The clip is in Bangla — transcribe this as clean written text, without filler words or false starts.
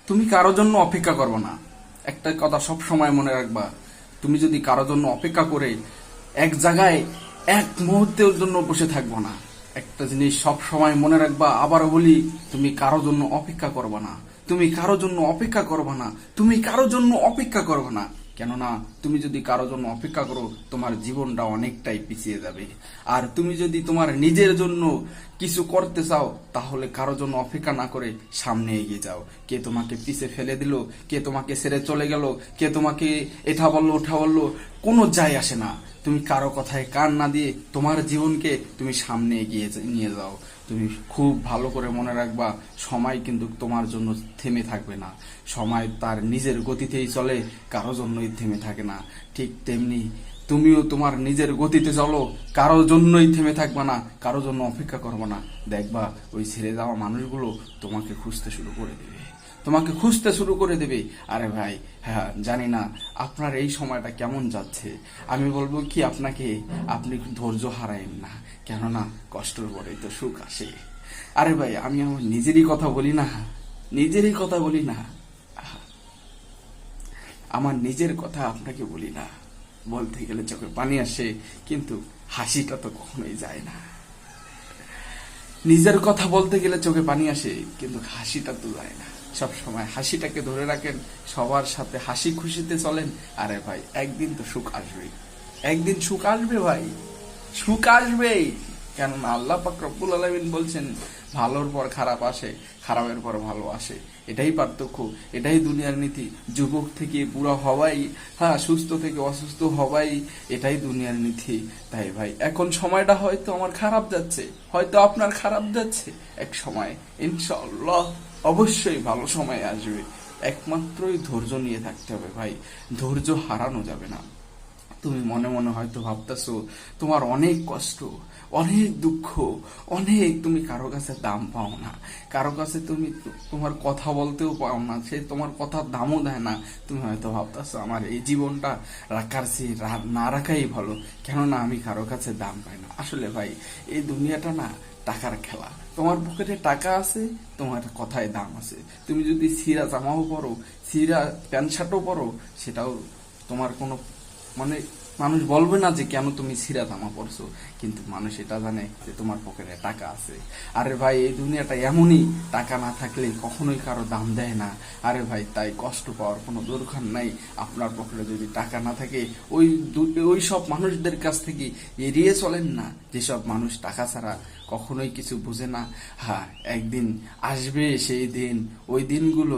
তুমি কারোর জন্য অপেক্ষা করবে না। একটা কথা সব সময় মনে রাখবা, তুমি যদি কারোর জন্য অপেক্ষা করে এক জায়গায় এক মুহূর্তের জন্য বসে থাকবো না। একটা জিনিস সব সময় মনে রাখবা, আবার বলি, তুমি কারোর জন্য অপেক্ষা করবে না। তুমি কারোর জন্য অপেক্ষা করবে না। তুমি কারোর জন্য অপেক্ষা করবে না। কেননা তুমি যদি কারোর জন্য অপেক্ষা করো, তোমার জীবনটা অনেকটাই পিছিয়ে যাবে। আর তুমি যদি তোমার নিজের জন্য কিছু করতে চাও, তাহলে কারোর জন্য অপেক্ষা না করে সামনে এগিয়ে যাও। কে তোমাকে পিছে ফেলে দিল, কে তোমাকে ছেড়ে চলে গেল, কে তোমাকে এটা বললো ওঠা বললো, কোনো যায় আসে না। তুমি কারো কথায় কান না দিয়ে তোমার জীবনকে তুমি সামনে এগিয়ে নিয়ে যাও। তুমি খুব ভালো করে মনে রাখবা, সময় কিন্তু তোমার জন্য থেমে থাকবে না। সময় তার নিজের গতিতেই চলে, কারো জন্যই থেমে থাকে না। ঠিক তেমনি তুমিও তোমার নিজের গতিতে চলো, কারোর জন্যই থেমে থাকবে না, কারোর জন্য অপেক্ষা করবে না। দেখবা ওই ছেড়ে যাওয়া মানুষগুলো তোমাকে খুঁজতে শুরু করে দেবে, তোমাকে খুঁজতে শুরু করে দেবে। আরে ভাই, হ্যাঁ জানি না আপনার এই সময়টা কেমন যাচ্ছে। আমি বলবো কি আপনাকে, আপনি ধৈর্য হারায়েন না, কেননা কষ্টের পরেই তো সুখ আসে। আরে ভাই, আমি আমার নিজেরই কথা বলি না, নিজেরই কথা বলি না, আমার নিজের কথা আপনাকে বলি না। বলতে গেলে চোখে পানি আসে, কিন্তু হাসিটা তো কখনোই যায় না। নিজের কথা বলতে গেলে চোখে পানি আসে, কিন্তু হাসিটা তো যায় না। সব সময় হাসিটাকে ধরে রাখেন, সবার সাথে হাসি খুশিতে চলেন। আরে ভাই, একদিন তো সুখ আসবেই, একদিন সুখ আসবে ভাই, সুখ আসবেই। কেননা আল্লাহ পাক রব্বুল আলামিন বলছেন, ভালোর পর খারাপ আসে, খারাপের পর ভালো আসে। এটাই পার্থক্য, এটাই দুনিয়ার নীতি। যুবক থেকে বুড়া হওয়াই, হ্যাঁ সুস্থ থেকে অসুস্থ হওয়াই, এটাই দুনিয়ার নীতি। তাই ভাই, এখন সময়টা হয়তো আমার খারাপ যাচ্ছে, হয়তো আপনার খারাপ যাচ্ছে, এক সময় ইনশাআল্লাহ অবশ্যই ভালো সময় আসবে। একমাত্রই ধৈর্য নিয়ে থাকতে হবে ভাই, ধৈর্য হারানো যাবে না। তুমি মনে মনে হয়তো ভাবতেছো তোমার অনেক কষ্ট, অনেক দুঃখ, অনেক, তুমি কারো কাছে দাম পাও না, কারো কাছে তুমি তোমার কথা বলতেও পাও না, সে তোমার কথার দামও দেয় না। তুমি হয়তো ভাবতেছো আমার এই জীবনটা রাখার চেয়ে না রাখাই ভালো, কেননা আমি কারো কাছে দাম পাই না। আসলে ভাই, এই দুনিয়াটা না টাকার খেলা। তোমার পকেটে টাকা আছে, তোমার কথায় দাম আছে। তুমি যদি ছিঁড়া জামাও পরো, ছিঁড়া প্যান্ট শার্টও পরো, সেটাও তোমার কোনো, মানে মানুষ বলবে না যে কেন তুমি ছিঁড়া জামা পরছো, কিন্তু মানুষ এটা জানে যে তোমার পকেটে টাকা আছে। আরে ভাই, এই দুনিয়াটা এমনই, টাকা না থাকলে কখনোই কারো দাম দেয় না। আরে ভাই, তাই কষ্ট পাওয়ার কোনো দরকার নাই। আপনার পকেটে যদি টাকা না থাকে, ওই সব মানুষদের কাছ থেকে এড়িয়ে চলেন না, যেসব মানুষ টাকা ছাড়া কখনোই কিছু বুঝে না। হ্যাঁ, একদিন আসবে সেই দিন, ওই দিনগুলো